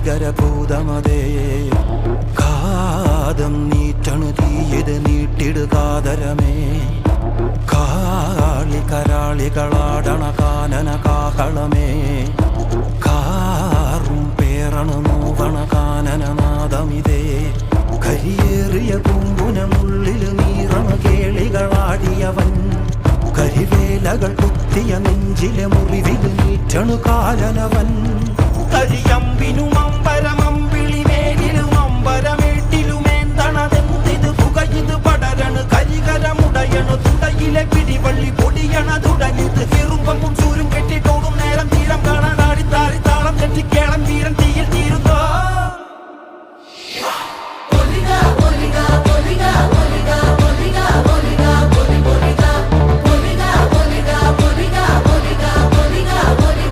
ഭീകരഭൂതമതേ കാതം നീറ്റണു തീയത് നീട്ടിടുകാതരമേ കാളി കരാളികളാടണ കാനന കാഹളമേ കാറും പേറണു നോവണ കാനനനാദമിതേ കരിയേറിയ പൂമ്പുനമുള്ളിൽ നീറണ കേളികളാടിയവൻ കരിവേലകൾ കുത്തിയ നെഞ്ചിലെ മുറിവിൽ നീറ്റണു കാലനവൻ കരിയമ്പിനും അമ്പരമമ്പിളിമേലിലും അമ്പരമേട്ടിലുമേന്തണതെന്തിത് പുകയിത് പടരണു കരികരമുടയണു തുടയിലെ പിടിവള്ളി പൊടിയണ തുടങ്ങിത് ചെറുമ്പും ചൂരും കെട്ടിട്ടോടും നേരം